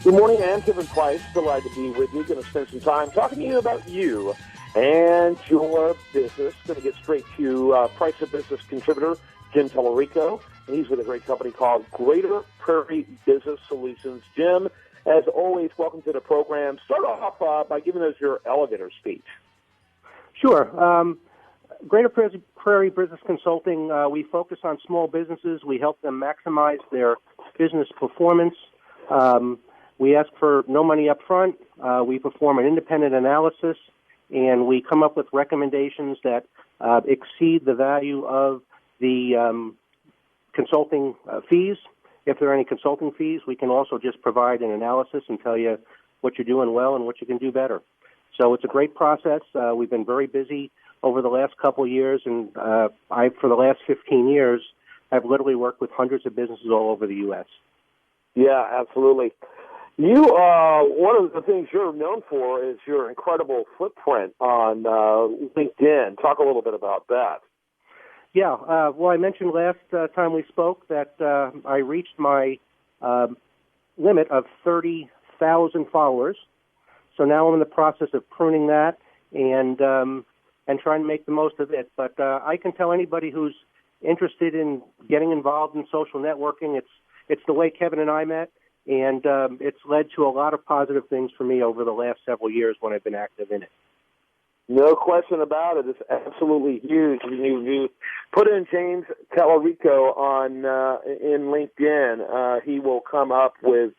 Good morning, I'm Kevin Price. Delighted to be with you. Going to spend some time talking to you about you and your business. Going to get straight to Price of Business contributor Jim Talerico. He's with a great company called Greater Prairie Business Solutions. Jim, as always, welcome to the program. Start off by giving us your elevator speech. Sure. Greater Prairie Business Consulting, we focus on small businesses. We help them maximize their business performance. We ask for no money up front. We perform an independent analysis, and we come up with recommendations that exceed the value of the consulting fees. If there are any consulting fees, we can also just provide an analysis and tell you what you're doing well and what you can do better. So it's a great process. We've been very busy over the last couple of years, and for the last 15 years, I've literally worked with hundreds of businesses all over the U.S. Yeah, absolutely. You, one of the things you're known for is your incredible footprint on LinkedIn. Talk a little bit about that. Yeah, well, I mentioned last time we spoke that I reached my limit of 30,000 followers. So now I'm in the process of pruning that and trying to make the most of it. But I can tell anybody who's interested in getting involved in social networking, it's the way Kevin and I met, and it's led to a lot of positive things for me over the last several years when I've been active in it. No question about it. It's absolutely huge. You put in James Talerico on in LinkedIn. He will come up with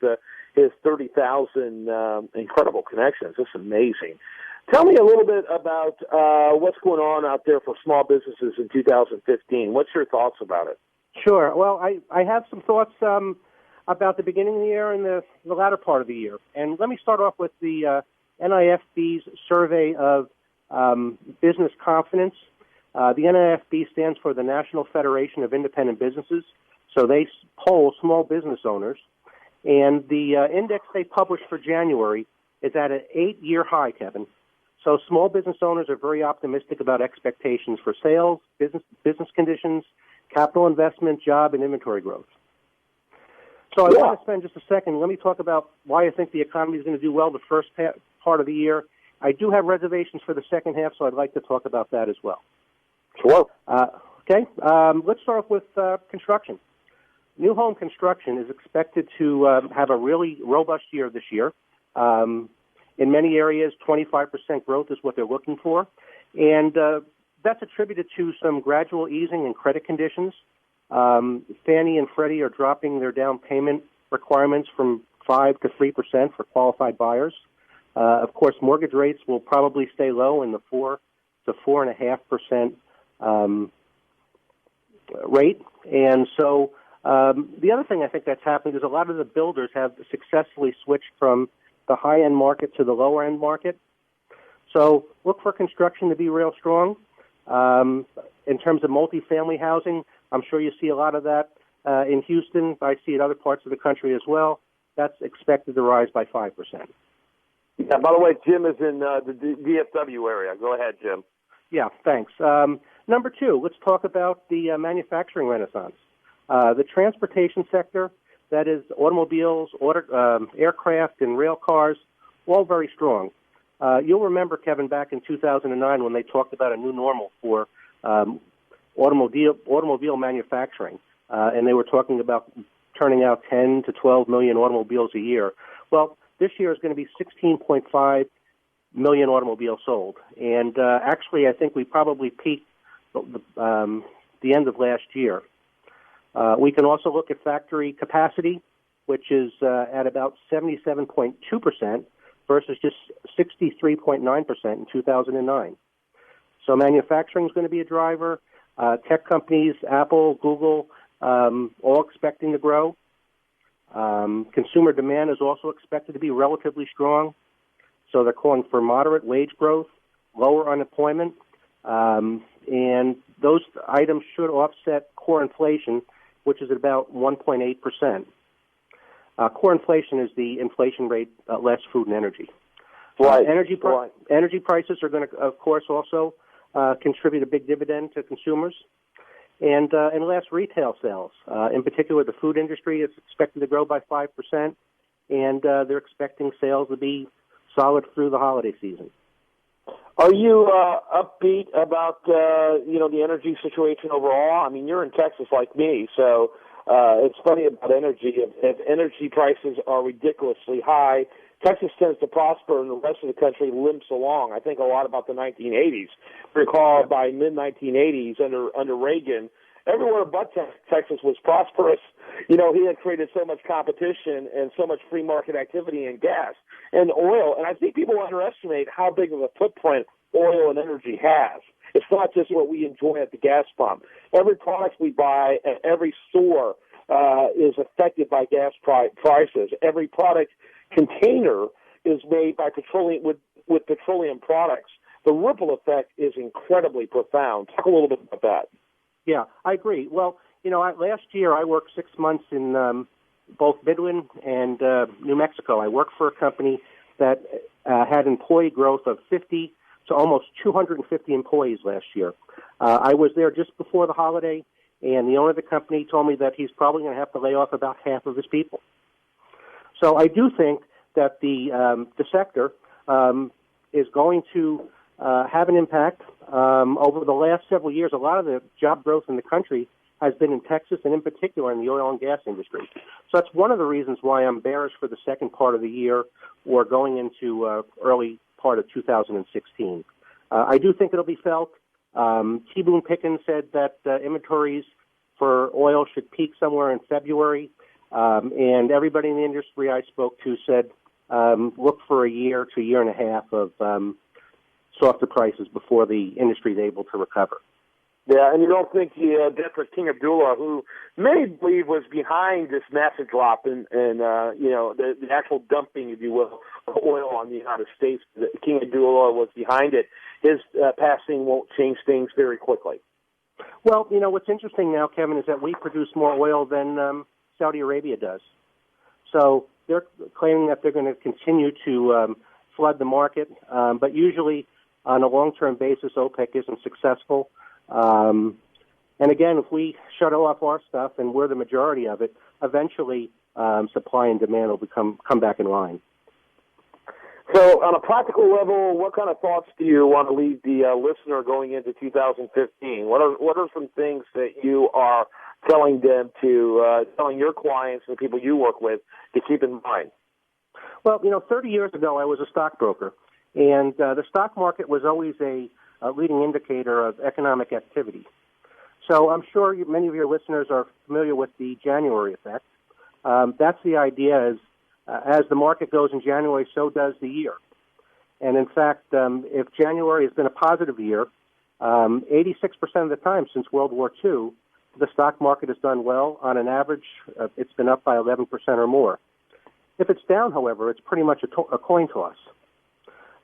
his 30,000 incredible connections. It's amazing. Tell me a little bit about what's going on out there for small businesses in 2015. What's your thoughts about it? Sure. Well, I have some thoughts about the beginning of the year and the latter part of the year. And let me start off with the NIFB's survey of business confidence. The NIFB stands for the National Federation of Independent Businesses. So they poll small business owners. And the index they published for January is at an 8-year high, Kevin. So small business owners are very optimistic about expectations for sales, business conditions, capital investment, job, and inventory growth. So I want to spend just a second. Let me talk about why I think the economy is going to do well the first part of the year. I do have reservations for the second half, so I'd like to talk about that as well. Sure. Okay. Let's start with construction. New home construction is expected to have a really robust year this year. In many areas, 25% growth is what they're looking for. And that's attributed to some gradual easing in credit conditions. Fannie and Freddie are dropping their down payment requirements from 5 to 3% for qualified buyers. Of course, mortgage rates will probably stay low in the 4 to 4.5% rate. And so the other thing I think that's happening is a lot of the builders have successfully switched from the high-end market to the lower-end market. So look for construction to be real strong. In terms of multifamily housing, I'm sure you see a lot of that in Houston. I see it in other parts of the country as well. That's expected to rise by 5%. Yeah, by the way, Jim is in the DFW area. Go ahead, Jim. Yeah, thanks. Number 2, let's talk about the manufacturing renaissance. The transportation sector, that is automobiles, aircraft, and rail cars, all very strong. You'll remember, Kevin, back in 2009 when they talked about a new normal for automobile manufacturing, and they were talking about turning out 10 to 12 million automobiles a year. Well, this year is going to be 16.5 million automobiles sold. And actually, I think we probably peaked the end of last year. We can also look at factory capacity, which is at about 77.2% versus just 63.9% in 2009. So manufacturing is going to be a driver. Tech companies, Apple, Google, all expecting to grow. Consumer demand is also expected to be relatively strong. So they're calling for moderate wage growth, lower unemployment, and those items should offset core inflation, which is at about 1.8%. Core inflation is the inflation rate less food and energy. Right. Energy prices are going to, of course, also contribute a big dividend to consumers. And last, retail sales. In particular, the food industry is expected to grow by 5%. and they're expecting sales to be solid through the holiday season. Are you upbeat about the energy situation overall? I mean, you're in Texas like me, so it's funny about energy. If energy prices are ridiculously high, Texas tends to prosper, and the rest of the country limps along. I think a lot about the 1980s. Recall by mid-1980s under Reagan, everywhere but Texas was prosperous. He had created so much competition and so much free market activity in gas and oil. And I think people underestimate how big of a footprint oil and energy has. It's not just what we enjoy at the gas pump. Every product we buy at every store is affected by gas prices. Every product container is made by petroleum with petroleum products. The ripple effect is incredibly profound. Talk a little bit about that. Yeah, I agree. Well, last year I worked 6 months in both Midland and New Mexico. I worked for a company that had employee growth of 50 to almost 250 employees last year. I was there just before the holiday, and the owner of the company told me that he's probably going to have to lay off about half of his people. So I do think that the sector is going to have an impact. Over the last several years, a lot of the job growth in the country has been in Texas, and in particular in the oil and gas industry. So that's one of the reasons why I'm bearish for the second part of the year or going into early part of 2016. I do think it'll be felt. T. Boone Pickens said that inventories for oil should peak somewhere in February, and everybody in the industry I spoke to said look for a year to a year and a half of softer prices before the industry is able to recover. Yeah, and you don't think the death of King Abdullah, who many believe was behind this massive drop in the actual dumping, if you will, of oil on the United States. King Abdullah was behind it. His passing won't change things very quickly. Well, what's interesting now, Kevin, is that we produce more oil than Saudi Arabia does. So they're claiming that they're going to continue to flood the market, but usually on a long-term basis, OPEC isn't successful. And again, if we shut off our stuff and we're the majority of it, eventually supply and demand will come back in line. So on a practical level, what kind of thoughts do you want to leave the listener going into 2015? What are some things that you are telling your clients and the people you work with to keep in mind? Well, 30 years ago, I was a stockbroker, and the stock market was always a leading indicator of economic activity. So I'm sure many of your listeners are familiar with the January effect. That's the idea is as the market goes in January, so does the year. And in fact, if January has been a positive year, 86% of the time since World War II, the stock market has done well. On an average, it's been up by 11% or more. If it's down, however, it's pretty much a coin toss.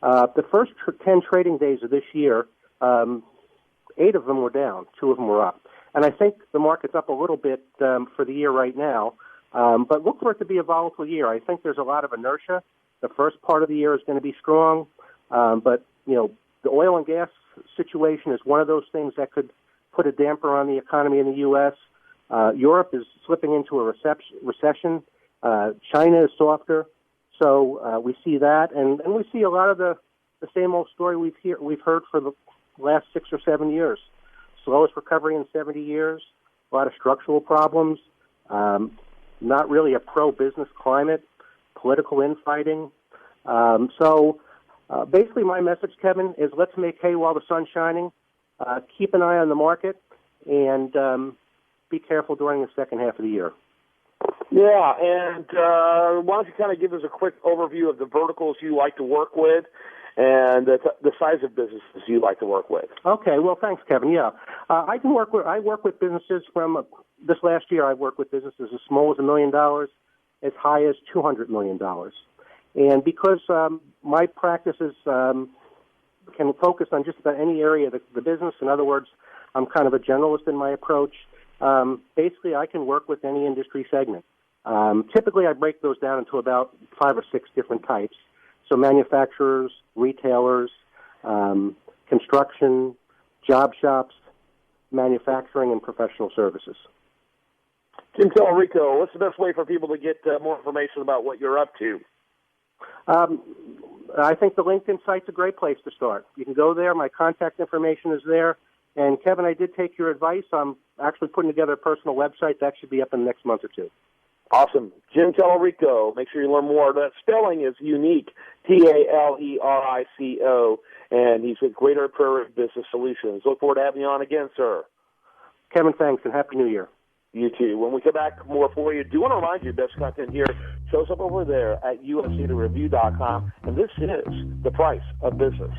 The first 10 trading days of this year, 8 of them were down, 2 of them were up. And I think the market's up a little bit for the year right now, but look for it to be a volatile year. I think there's a lot of inertia. The first part of the year is going to be strong, but the oil and gas situation is one of those things that could put a damper on the economy in the U.S. Europe is slipping into a recession. China is softer. So we see that, and we see a lot of the same old story we've heard for the last 6 or 7 years. Slowest recovery in 70 years, a lot of structural problems, not really a pro-business climate, political infighting. So basically my message, Kevin, is let's make hay while the sun's shining, keep an eye on the market, and be careful during the second half of the year. Yeah, and why don't you kind of give us a quick overview of the verticals you like to work with and the size of businesses you like to work with? Okay, well, thanks, Kevin. Yeah, I work with businesses from this last year. I worked with businesses as small as $1 million, as high as $200 million, and because my practices can focus on just about any area of the business. In other words, I'm kind of a generalist in my approach. Basically, I can work with any industry segment. Typically, I break those down into about 5 or 6 different types. So manufacturers, retailers, construction, job shops, manufacturing, and professional services. Jim Talerico, what's the best way for people to get more information about what you're up to? I think the LinkedIn site's a great place to start. You can go there. My contact information is there. And, Kevin, I did take your advice. I'm actually putting together a personal website. That should be up in the next month or two. Awesome. Jim Talerico. Make sure you learn more. That spelling is unique, Talerico, and he's with Greater Prairie Business Solutions. Look forward to having you on again, sir. Kevin, thanks, and Happy New Year. You too. When we come back, more for you. Do want to remind you, best content here shows up over there at uscreview.com, and this is The Price of Business.